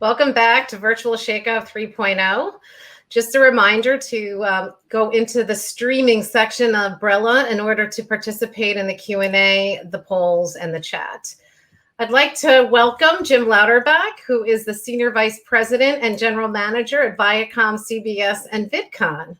Welcome back to Virtual Shakeout 3.0. Just a reminder to go into the streaming section of Umbrella in order to participate in the Q&A, the polls, and the chat. I'd like to welcome Jim Louderback, who is the Senior Vice President and General Manager at Viacom, CBS, and VidCon.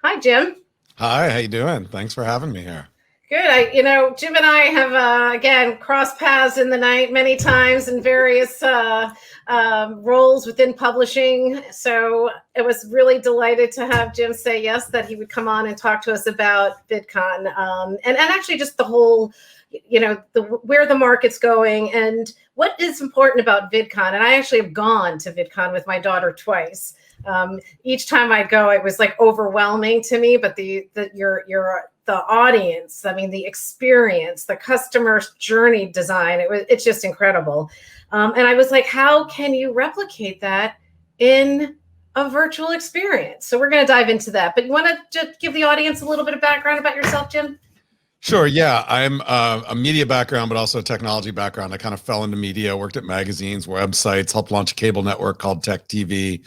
Hi, Jim. Hi, how you doing? Thanks for having me here. Good. Jim and I have, again, crossed paths in the night many times in various roles within publishing. So I was really delighted to have Jim say yes, that he would come on and talk to us about VidCon and actually just the whole, where the market's going and what is important about VidCon. And I actually have gone to VidCon with my daughter twice. Each time I go, it was like overwhelming to me, but the audience, the experience, the customer journey design, it's just incredible. And I was like, how can you replicate that in a virtual experience? So we're going to dive into that. But you want to just give the audience a little bit of background about yourself, Jim? Sure. Yeah, I'm a media background, but also a technology background. I kind of fell into media, worked at magazines, websites, helped launch a cable network called Tech TV,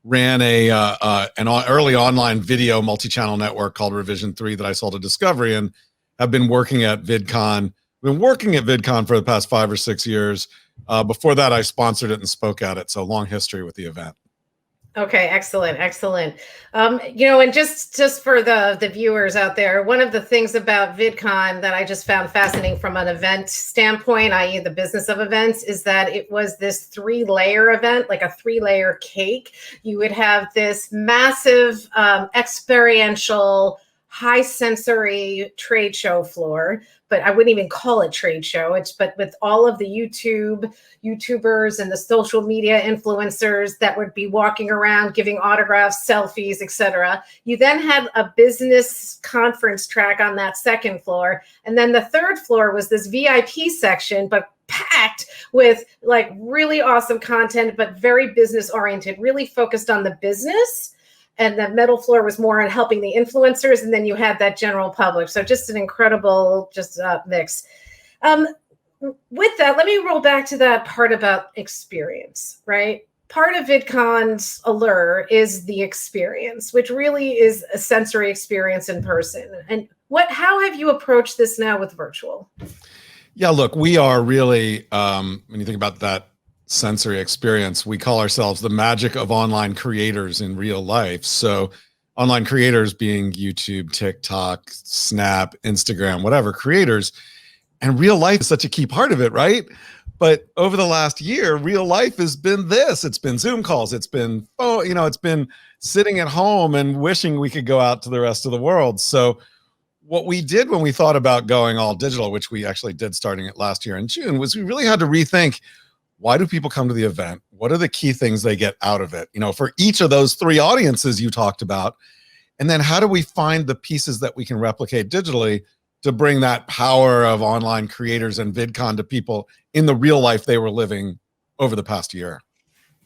ran an early online video multi-channel network called Revision 3 that I sold to Discovery, and have been working at VidCon. Been working at VidCon for the past 5 or 6 years. Before that, I sponsored it and spoke at it. So long history with the event. Okay, excellent. And just for the viewers out there, one of the things about VidCon that I just found fascinating from an event standpoint, i.e. the business of events, is that it was this 3-layer event, like a 3-layer cake. You would have this massive experiential, high sensory trade show floor, but I wouldn't even call it trade show. But with all of the YouTubers and the social media influencers that would be walking around, giving autographs, selfies, etc. You then had a business conference track on that second floor. And then the third floor was this VIP section, but packed with like really awesome content, but very business oriented, really focused on the business. And the middle floor was more on helping the influencers. And then you had that general public. So just an incredible mix. With that, let me roll back to that part about experience, right? Part of VidCon's allure is the experience, which really is a sensory experience in person. And how have you approached this now with virtual? Yeah, look, we are really, when you think about that sensory experience, we call ourselves the magic of online creators in real life. So online creators being YouTube, TikTok, Snap, Instagram, whatever creators. And real life is such a key part of it, right? But over the last year, real life has been this. It's been Zoom calls. It's been, it's been sitting at home and wishing we could go out to the rest of the world. So what we did when we thought about going all digital, which we actually did starting it last year in June, was we really had to rethink, why do people come to the event? What are the key things they get out of it? For each of those 3 audiences you talked about. And then how do we find the pieces that we can replicate digitally to bring that power of online creators and VidCon to people in the real life they were living over the past year?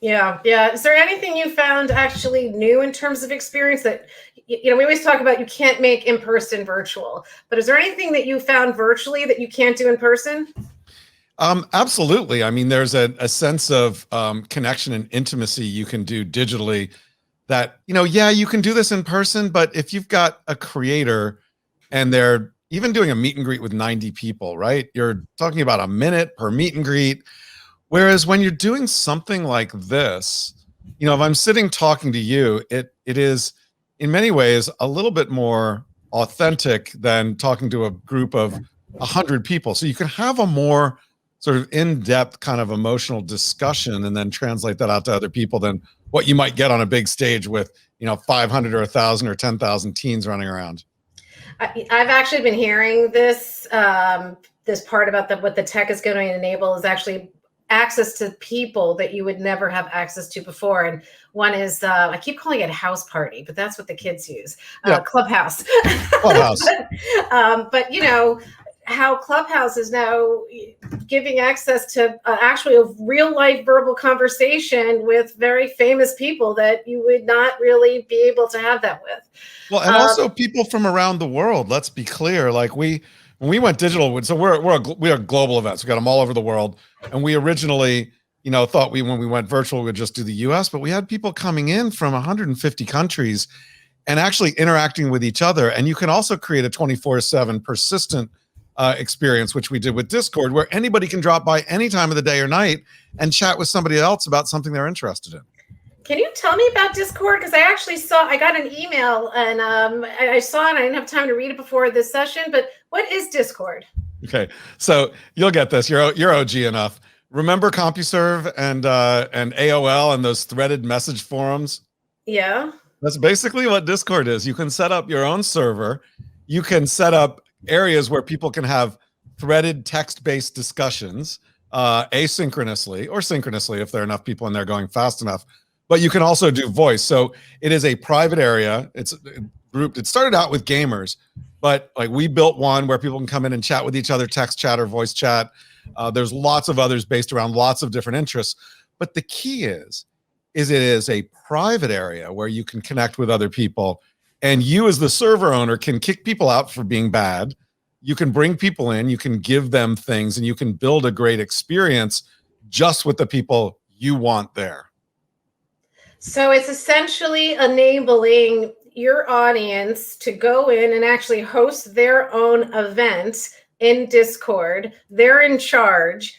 Yeah. Is there anything you found actually new in terms of experience that, we always talk about you can't make in person virtual, but is there anything that you found virtually that you can't do in person? Absolutely. There's a sense of connection and intimacy you can do digitally that, you can do this in person, but if you've got a creator and they're even doing a meet and greet with 90 people, right? You're talking about a minute per meet and greet. Whereas when you're doing something like this, if I'm sitting talking to you, it is in many ways a little bit more authentic than talking to a group of 100 people. So you can have a more sort of in-depth kind of emotional discussion and then translate that out to other people than what you might get on a big stage with, 500 or 1,000 or 10,000 teens running around. I've actually been hearing this part about what the tech is going to enable is actually access to people that you would never have access to before. And one is, I keep calling it house party, but that's what the kids use. Clubhouse. Clubhouse. but how Clubhouse is now giving access to actually a real life verbal conversation with very famous people that you would not really be able to have that with. Well, and also people from around the world. Let's be clear. Like when we went digital, so we're a global event. So we got them all over the world. And we originally thought when we went virtual, we would just do the US, but we had people coming in from 150 countries and actually interacting with each other. And you can also create a 24/7 persistent experience, which we did with Discord, where anybody can drop by any time of the day or night and chat with somebody else about something they're interested in. Can you tell me about Discord? Because I got an email and I saw it. I didn't have time to read it before this session, but what is Discord? Okay, so you'll get this. You're OG enough. Remember CompuServe and AOL and those threaded message forums? Yeah. That's basically what Discord is. You can set up your own server. You can set up areas where people can have threaded text-based discussions asynchronously or synchronously if there are enough people in there going fast enough. But you can also do voice. So it is a private area. It's grouped. It started out with gamers, but like we built one where people can come in and chat with each other, text chat or voice chat. There's lots of others based around lots of different interests. But the key is it is a private area where you can connect with other people. And you as the server owner can kick people out for being bad. You can bring people in, you can give them things, and you can build a great experience just with the people you want there. So it's essentially enabling your audience to go in and actually host their own event in Discord. They're in charge.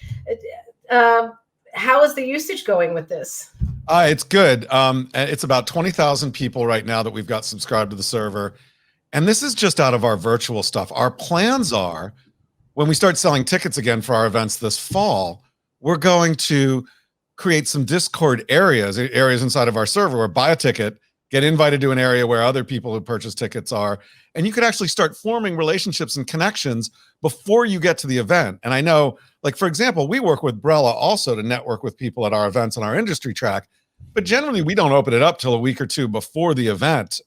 How is the usage going with this? It's good. It's about 20,000 people right now that we've got subscribed to the server. And this is just out of our virtual stuff. Our plans are, when we start selling tickets again for our events this fall, we're going to create some Discord areas inside of our server where buy a ticket, get invited to an area where other people who purchase tickets are, and you could actually start forming relationships and connections before you get to the event. And I know, like, for example, we work with Brella also to network with people at our events on our industry track, but generally we don't open it up till a week or two before the event.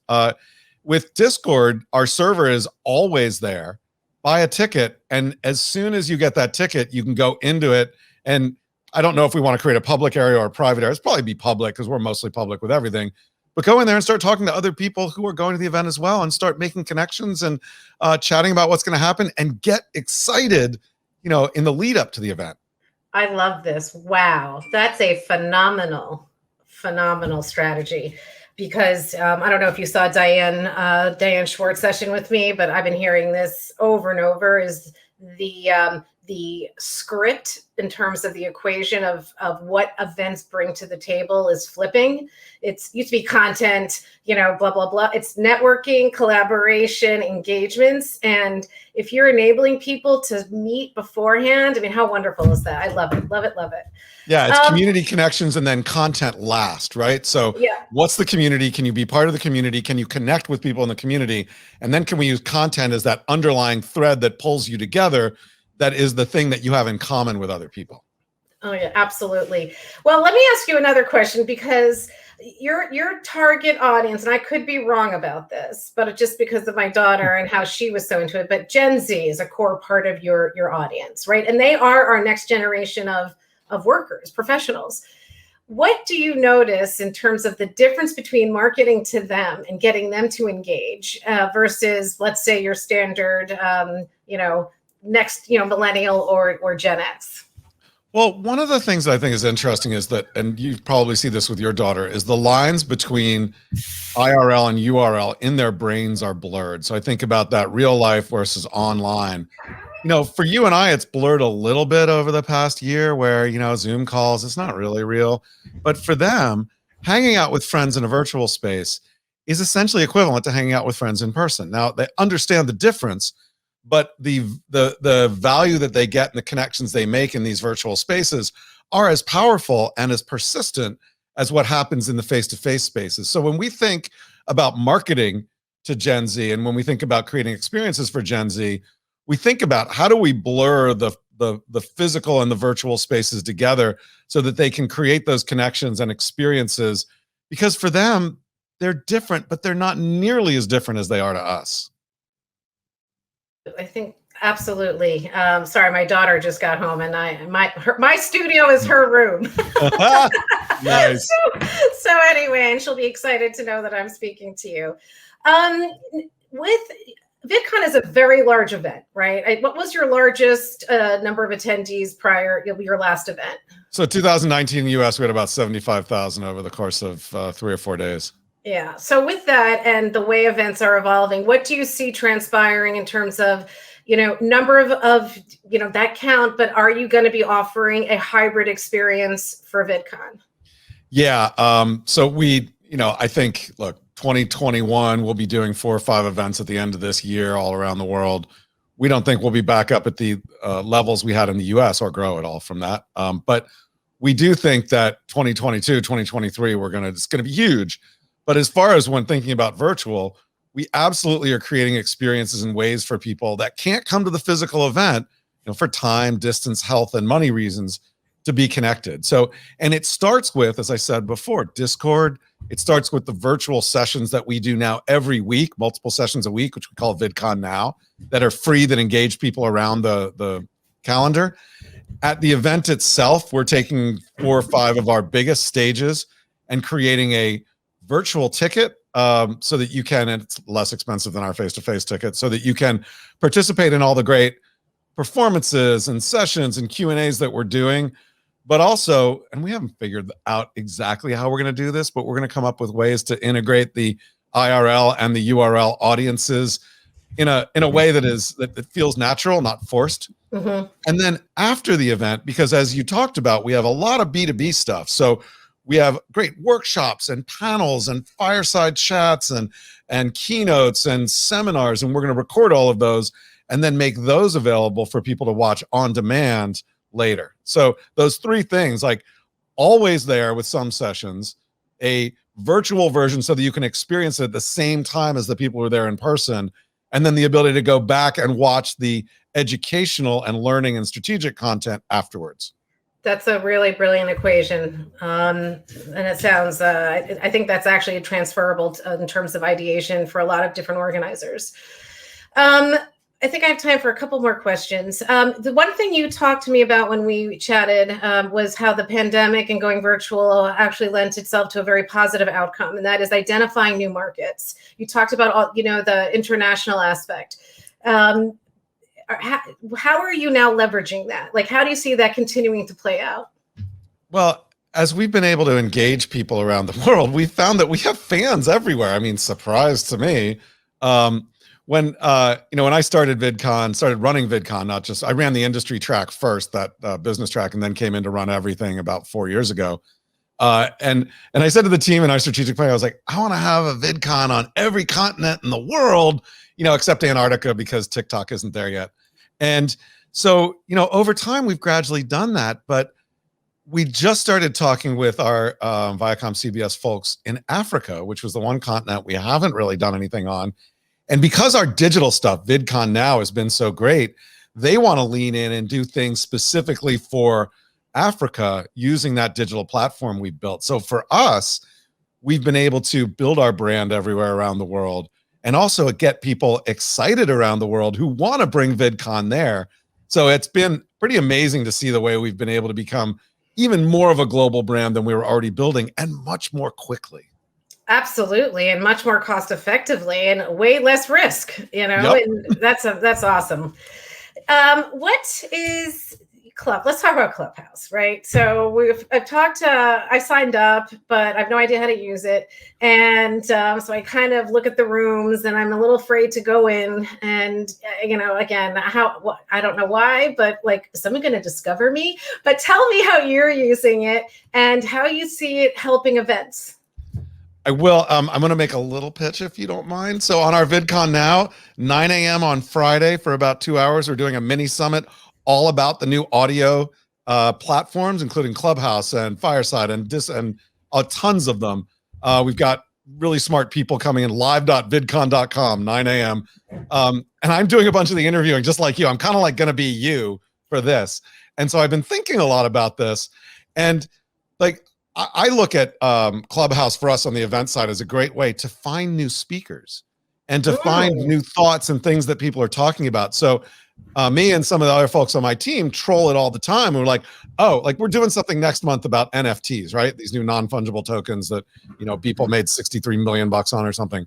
With Discord, our server is always there. Buy a ticket, and as soon as you get that ticket, you can go into it. And I don't know if we want to create a public area or a private area. It's probably be public because we're mostly public with everything. But go in there and start talking to other people who are going to the event as well and start making connections and chatting about what's going to happen and get excited, in the lead up to the event. I love this. Wow. That's a phenomenal strategy. Because I don't know if you saw Diane Schwartz session with me, but I've been hearing this over and over, is the script in terms of the equation of what events bring to the table is flipping. It's used to be content, blah, blah, blah. It's networking, collaboration, engagements. And if you're enabling people to meet beforehand, I mean, how wonderful is that? I love it, love it, love it. Yeah, it's community connections and then content last, right? So yeah. What's the community? Can you be part of the community? Can you connect with people in the community? And then can we use content as that underlying thread that pulls you together? That is the thing that you have in common with other people. Oh yeah, absolutely. Well, let me ask you another question, because your target audience, and I could be wrong about this, but just because of my daughter and how she was so into it, but Gen Z is a core part of your audience, right? And they are our next generation of workers, professionals. What do you notice in terms of the difference between marketing to them and getting them to engage versus, let's say, your standard, next, millennial or Gen X? Well, one of the things that I think is interesting is that, and you probably see this with your daughter, is the lines between IRL and URL in their brains are blurred. So I think about that real life versus online. For you and I, it's blurred a little bit over the past year where, Zoom calls, it's not really real. But for them, hanging out with friends in a virtual space is essentially equivalent to hanging out with friends in person. Now, they understand the difference, but the value that they get and the connections they make in these virtual spaces are as powerful and as persistent as what happens in the face-to-face spaces. So when we think about marketing to Gen Z and when we think about creating experiences for Gen Z, we think about how do we blur the physical and the virtual spaces together so that they can create those connections and experiences, because for them, they're different, but they're not nearly as different as they are to us. I think absolutely. Sorry, my daughter just got home, and my studio is her room. Nice. So anyway, and she'll be excited to know that I'm speaking to you. VidCon is a very large event, right? What was your largest number of attendees prior your last event? So 2019 US, we had about 75,000 over the course of 3 or 4 days. Yeah. So with that and the way events are evolving, what do you see transpiring in terms of, number of that count, but are you going to be offering a hybrid experience for VidCon? Yeah. So I think, look, 2021, we'll be doing 4 or 5 events at the end of this year all around the world. We don't think we'll be back up at the levels we had in the US or grow at all from that. But we do think that 2022, 2023, it's going to be huge. But as far as when thinking about virtual, we absolutely are creating experiences and ways for people that can't come to the physical event, for time, distance, health, and money reasons to be connected. So, and it starts with, as I said before, Discord. It starts with the virtual sessions that we do now every week, multiple sessions a week, which we call VidCon Now, that are free, that engage people around the calendar. At the event itself, we're taking 4 or 5 of our biggest stages and creating a virtual ticket so that you can, and it's less expensive than our face-to-face ticket, so that you can participate in all the great performances and sessions and Q&As that we're doing. But also, and we haven't figured out exactly how we're going to do this, but we're going to come up with ways to integrate the IRL and the URL audiences in a way that feels natural, not forced. Mm-hmm. And then after the event, because as you talked about, we have a lot of B2B stuff. So we have great workshops and panels and fireside chats and keynotes and seminars, and we're going to record all of those and then make those available for people to watch on demand later. So those 3 things, like always there with some sessions, a virtual version so that you can experience it at the same time as the people who are there in person, and then the ability to go back and watch the educational and learning and strategic content afterwards. That's a really brilliant equation. And it sounds, I think that's actually transferable in terms of ideation for a lot of different organizers. I think I have time for a couple more questions. The one thing you talked to me about when we chatted was how the pandemic and going virtual actually lent itself to a very positive outcome, and that is identifying new markets. You talked about all, the international aspect. How are you now leveraging that? Like, how do you see that continuing to play out? Well, as we've been able to engage people around the world, we found that we have fans everywhere. I mean, surprise to me. When I started running VidCon, I ran the industry track first, that business track, and then came in to run everything about 4 years ago. And I said to the team in our strategic plan, I was like, I want to have a VidCon on every continent in the world, except Antarctica, because TikTok isn't there yet. And so, over time, we've gradually done that, but we just started talking with our Viacom CBS folks in Africa, which was the one continent we haven't really done anything on. And because our digital stuff, VidCon Now, has been so great, they want to lean in and do things specifically for Africa using that digital platform we built. So for us, we've been able to build our brand everywhere around the world, and also get people excited around the world who want to bring VidCon there. So it's been pretty amazing to see the way we've been able to become even more of a global brand than we were already building, and much more quickly. Absolutely, and much more cost effectively, and way less risk. Yep. And that's awesome. What is Let's talk about Clubhouse, right? So I signed up, but I have no idea how to use it, and so I kind of look at the rooms, and I'm a little afraid to go in. And again, I don't know why, but like, is someone going to discover me? But tell me how you're using it and how you see it helping events. I will. I'm going to make a little pitch if you don't mind. So on our VidCon Now, 9 a.m. on Friday for about 2 hours, we're doing a mini summit all about the new audio platforms, including Clubhouse and Fireside and tons of them. We've got really smart people coming in, live.vidcon.com, 9 a.m. And I'm doing a bunch of the interviewing just like you. I'm kind of like going to be you for this. And so I've been thinking a lot about this. And like, I look at Clubhouse for us on the event side as a great way to find new speakers and to find new thoughts and things that people are talking about. So me and some of the other folks on my team troll it all the time. We're like, we're doing something next month about NFTs, right? These new non-fungible tokens that, people made $63 million on or something.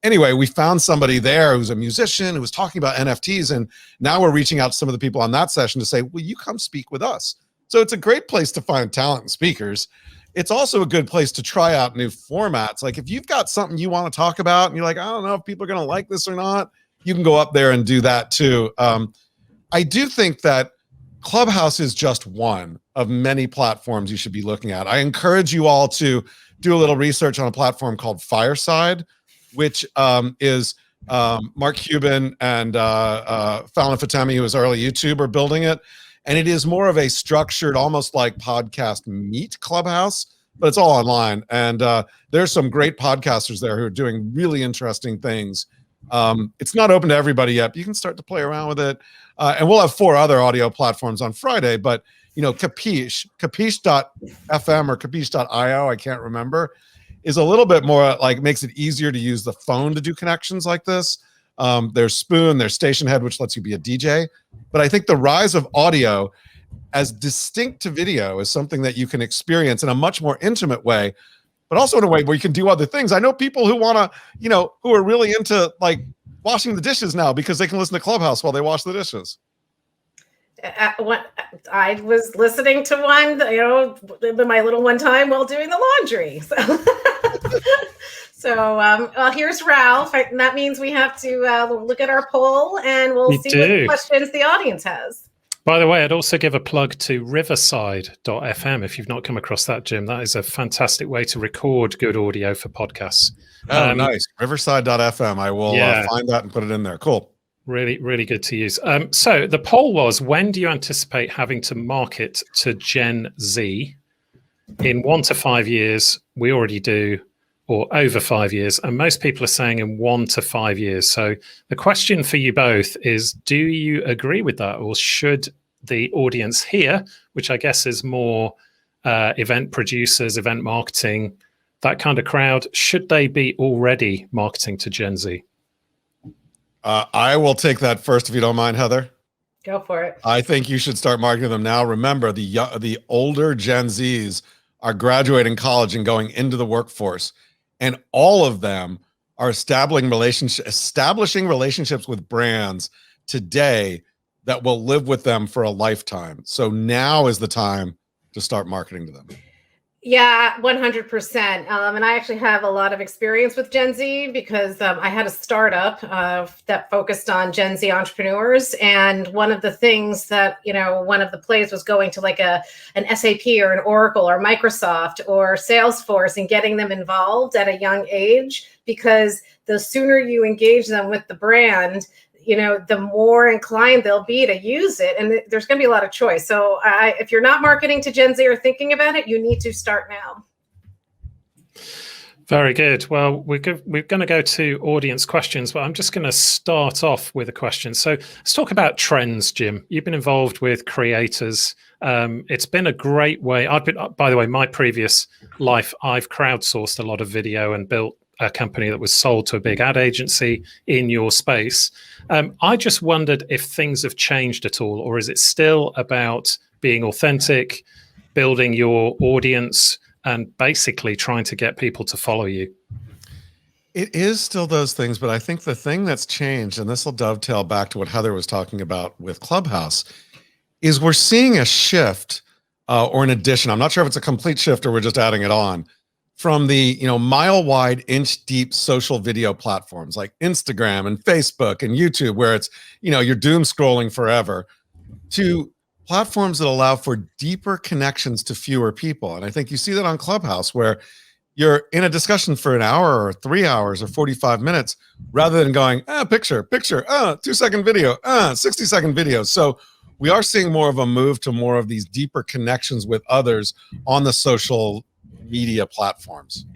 anyway, we found somebody there who's a musician who was talking about NFTs, and now we're reaching out to some of the people on that session to say, will you come speak with us? So it's a great place to find talent and speakers. It's also a good place to try out new formats. Like if you've got something you want to talk about and you're like, I don't know if people are going to like this or not, you can go up there and do that too. I do think that Clubhouse is just one of many platforms you should be looking at. I encourage you all to do a little research on a platform called Fireside, which is Mark Cuban and Fallon Fatemi, who is early YouTuber, building it. And it is more of a structured, almost like podcast meet Clubhouse, but it's all online. And there's some great podcasters there who are doing really interesting things. It's not open to everybody yet, but you can start to play around with it. And we'll have 4 other audio platforms on Friday, but you know, Capiche.fm or Capiche.io, I can't remember, is a little bit more like makes it easier to use the phone to do connections like this. There's Spoon, there's Station Head, which lets you be a DJ. But I think the rise of audio as distinct to video is something that you can experience in a much more intimate way, but also in a way where you can do other things. I know people who want to, you know, who are really into like washing the dishes now because they can listen to Clubhouse while they wash the dishes. I was listening to one, you know, my little one time while doing the laundry. So, well, here's Ralph. And that means we have to look at our poll and we'll see what questions the audience has. By the way, I'd also give a plug to riverside.fm if you've not come across that, Jim. That is a fantastic way to record good audio for podcasts. Oh, nice. Riverside.fm. I will find that and put it in there. Cool. Really, really good to use. So the poll was, when do you anticipate having to market to Gen Z? In 1 to 5 years, we already do, or over 5 years. And most people are saying in 1 to 5 years. So the question for you both is, do you agree with that? Or should the audience here, which I guess is more event producers, event marketing, that kind of crowd, should they be already marketing to Gen Z? I will take that first, if you don't mind, Heather. Go for it. I think you should start marketing them now. Remember, the older Gen Zs are graduating college and going into the workforce, and all of them are establishing relationships with brands today that will live with them for a lifetime. So now is the time to start marketing to them. Yeah, 100%. And I actually have a lot of experience with Gen Z because I had a startup that focused on Gen Z entrepreneurs. And one of the things that, you know, one of the plays was going to like an SAP or an Oracle or Microsoft or Salesforce and getting them involved at a young age, because the sooner you engage them with the brand, you know, the more inclined they'll be to use it. And there's going to be a lot of choice. So if you're not marketing to Gen Z or thinking about it, you need to start now. Very good. Well, we're going to go to audience questions, but I'm just going to start off with a question. So let's talk about trends, Jim. You've been involved with creators. It's been a great way. By the way, my previous life, I've crowdsourced a lot of video and built a company that was sold to a big ad agency in your space. I just wondered if things have changed at all, or is it still about being authentic, building your audience, and basically trying to get people to follow you? It is still those things, but I think the thing that's changed, and this will dovetail back to what Heather was talking about with Clubhouse, is we're seeing a shift or an addition. I'm not sure if it's a complete shift or we're just adding it on, from the, you know, mile wide, inch deep social video platforms like Instagram and Facebook and YouTube, where it's, you know, you're doom scrolling forever, to platforms that allow for deeper connections to fewer people. And I think you see that on Clubhouse, where you're in a discussion for an hour or 3 hours or 45 minutes, rather than going, picture, 2-second video, 60-second video. So we are seeing more of a move to more of these deeper connections with others on the social media platforms.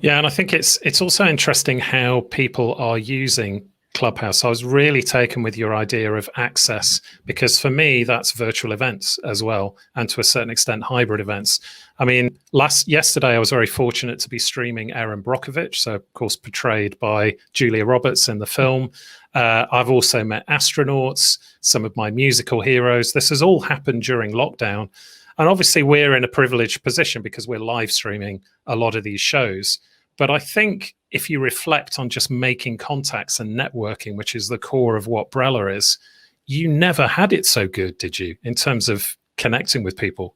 Yeah, and I think it's also interesting how people are using Clubhouse. I was really taken with your idea of access, because for me, that's virtual events as well, and to a certain extent, hybrid events. I mean, yesterday, I was very fortunate to be streaming Erin Brockovich, so of course portrayed by Julia Roberts in the film. I've also met astronauts, some of my musical heroes. This has all happened during lockdown. And obviously, we're in a privileged position because we're live streaming a lot of these shows. But I think if you reflect on just making contacts and networking, which is the core of what Brella is, you never had it so good, did you, in terms of connecting with people?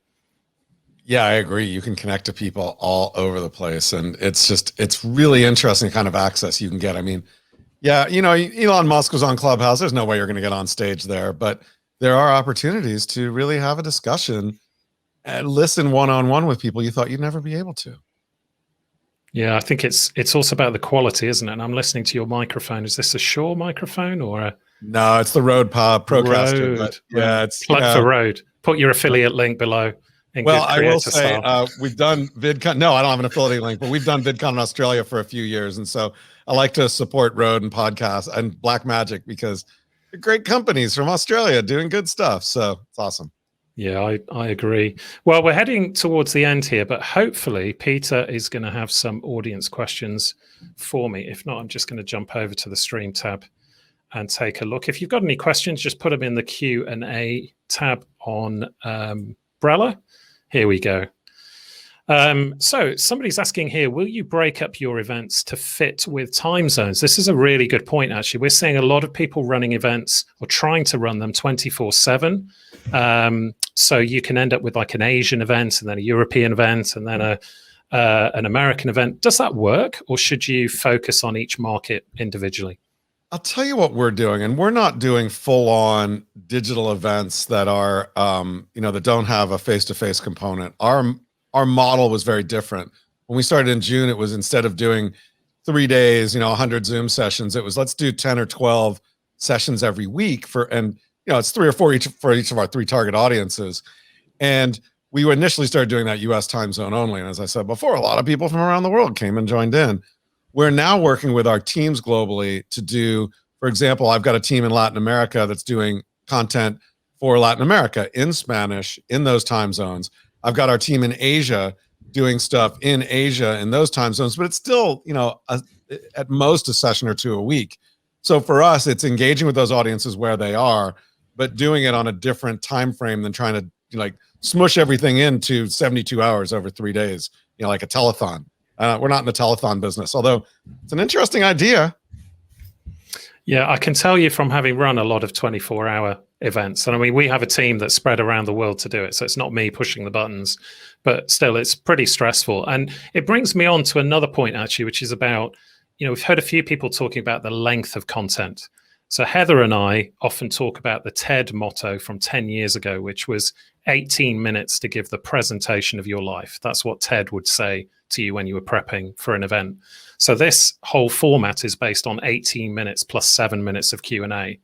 Yeah, I agree. You can connect to people all over the place. And it's really interesting kind of access you can get. I mean, yeah, Elon Musk was on Clubhouse. There's no way you're going to get on stage there, but there are opportunities to really have a discussion and listen one-on-one with people you thought you'd never be able to. Yeah, I think it's also about the quality, isn't it? And I'm listening to your microphone. Is this a Shure microphone or a? No, it's the Rode Procaster. Rode, but yeah, it's plug for Rode. Put your affiliate link below. Well, I will say we've done VidCon. No, I don't have an affiliate link, but we've done VidCon in Australia for a few years, and so I like to support Rode and podcasts and Blackmagic because they're great companies from Australia doing good stuff. So it's awesome. Yeah, I agree. Well, we're heading towards the end here, but hopefully Peter is going to have some audience questions for me. If not, I'm just going to jump over to the stream tab and take a look. If you've got any questions, just put them in the Q&A tab on Brella. Here we go. So somebody's asking here, will you break up your events to fit with time zones? This is a really good point, actually. We're seeing a lot of people running events or trying to run them 24/7. So you can end up with like an Asian event and then a European event and then an American event. Does that work, or should you focus on each market individually? I'll tell you what we're doing, and we're not doing full-on digital events that are, that don't have a face-to-face component. Our model was very different. When we started in June, it was instead of doing 3 days, 100 Zoom sessions, it was let's do 10 or 12 sessions every week it's 3 or 4 for each of our 3 target audiences. And we initially started doing that US time zone only. And as I said before, a lot of people from around the world came and joined in. We're now working with our teams globally to do, for example, I've got a team in Latin America that's doing content for Latin America in Spanish in those time zones. I've got our team in Asia doing stuff in Asia in those time zones, but it's still, at most a session or 2 a week. So for us, it's engaging with those audiences where they are, but doing it on a different time frame than trying to smush everything into 72 hours over 3 days, like a telethon. We're not in the telethon business, although it's an interesting idea. Yeah, I can tell you from having run a lot of 24-hour events. And I mean, we have a team that's spread around the world to do it. So it's not me pushing the buttons, but still it's pretty stressful. And it brings me on to another point, actually, which is about, we've heard a few people talking about the length of content. So Heather and I often talk about the TED motto from 10 years ago, which was 18 minutes to give the presentation of your life. That's what TED would say to you when you were prepping for an event. So this whole format is based on 18 minutes plus 7 minutes of Q&A.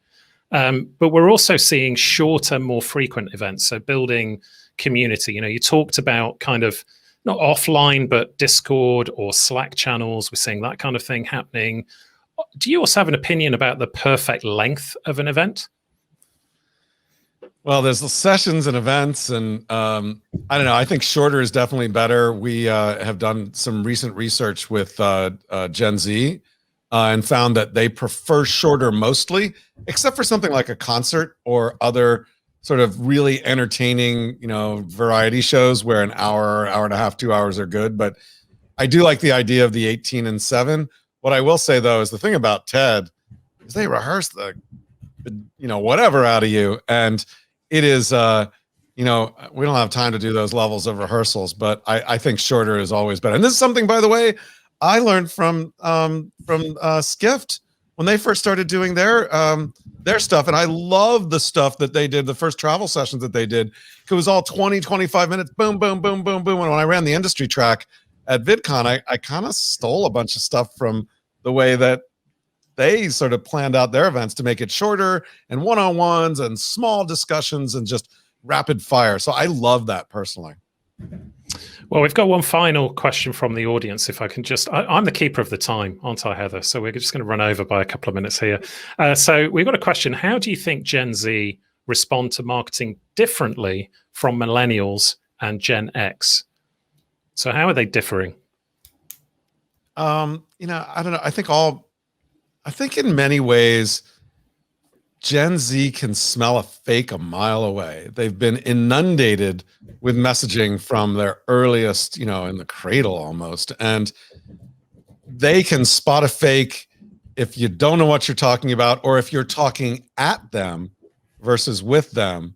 But we're also seeing shorter, more frequent events. So building community, you talked about kind of not offline, but Discord or Slack channels. We're seeing that kind of thing happening. Do you also have an opinion about the perfect length of an event? Well, there's the sessions and events, and I don't know. I think shorter is definitely better. We have done some recent research with Gen Z and found that they prefer shorter mostly, except for something like a concert or other sort of really entertaining, variety shows where an hour, hour and a half, 2 hours are good. But I do like the idea of the 18 and 7. What I will say, though, is the thing about TED is they rehearse the whatever out of you. And it is, we don't have time to do those levels of rehearsals, but I think shorter is always better. And this is something, by the way, I learned from Skift when they first started doing their stuff. And I love the stuff that they did, the first travel sessions that they did. It was all 20, 25 minutes, boom, boom, boom, boom, boom. And when I ran the industry track at VidCon, I kind of stole a bunch of stuff from the way that they sort of planned out their events to make it shorter and one-on-ones and small discussions and just rapid fire. So I love that personally. Well, we've got one final question from the audience. If I can I'm the keeper of the time, aren't I, Heather? So we're just going to run over by a couple of minutes here. So we've got a question. How do you think Gen Z respond to marketing differently from millennials and Gen X? So how are they differing? I don't know. I think in many ways, Gen Z can smell a fake a mile away. They've been inundated with messaging from their earliest, in the cradle almost. And they can spot a fake if you don't know what you're talking about, or if you're talking at them versus with them,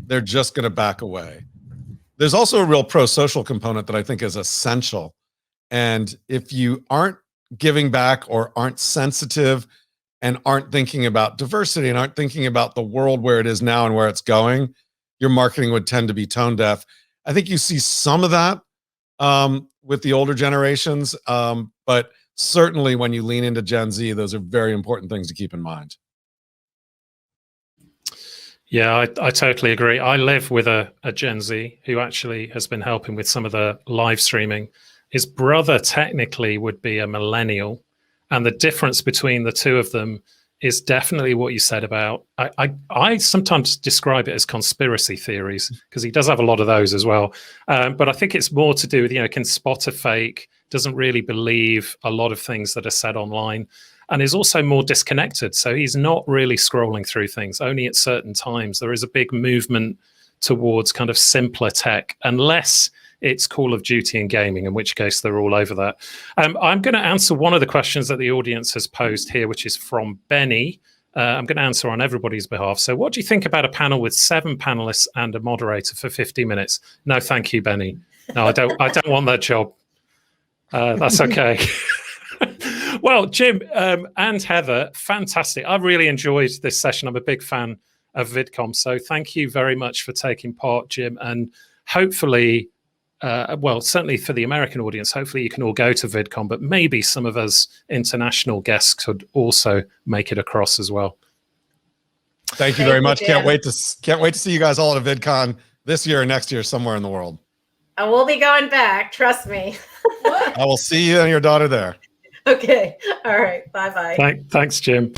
they're just going to back away. There's also a real pro-social component that I think is essential. And if you aren't giving back or aren't sensitive and aren't thinking about diversity and aren't thinking about the world where it is now and where it's going, your marketing would tend to be tone deaf. I think you see some of that with the older generations, but certainly when you lean into Gen Z, those are very important things to keep in mind. Yeah, I totally agree. I live with a Gen Z who actually has been helping with some of the live streaming. His brother technically would be a millennial. And the difference between the two of them is definitely what you said about, I sometimes describe it as conspiracy theories, because he does have a lot of those as well. But I think it's more to do with, can spot a fake, doesn't really believe a lot of things that are said online, and is also more disconnected. So he's not really scrolling through things, only at certain times. There is a big movement towards kind of simpler tech, unless it's Call of Duty and gaming, in which case they're all over that. I'm going to answer one of the questions that the audience has posed here, which is from Benny. I'm going to answer on everybody's behalf. So what do you think about a panel with 7 panelists and a moderator for 50 minutes? No, thank you, Benny. No, I don't want that job. That's okay. Well, Jim and Heather, fantastic. I really enjoyed this session. I'm a big fan of VidCon. So thank you very much for taking part, Jim. And hopefully, well, certainly for the American audience, hopefully you can all go to VidCon, but maybe some of us international guests could also make it across as well. Thank you very much. Can't wait to see you guys all at a VidCon this year or next year somewhere in the world. I will be going back. Trust me. I will see you and your daughter there. Okay. All right. Bye-bye. Thanks, Jim.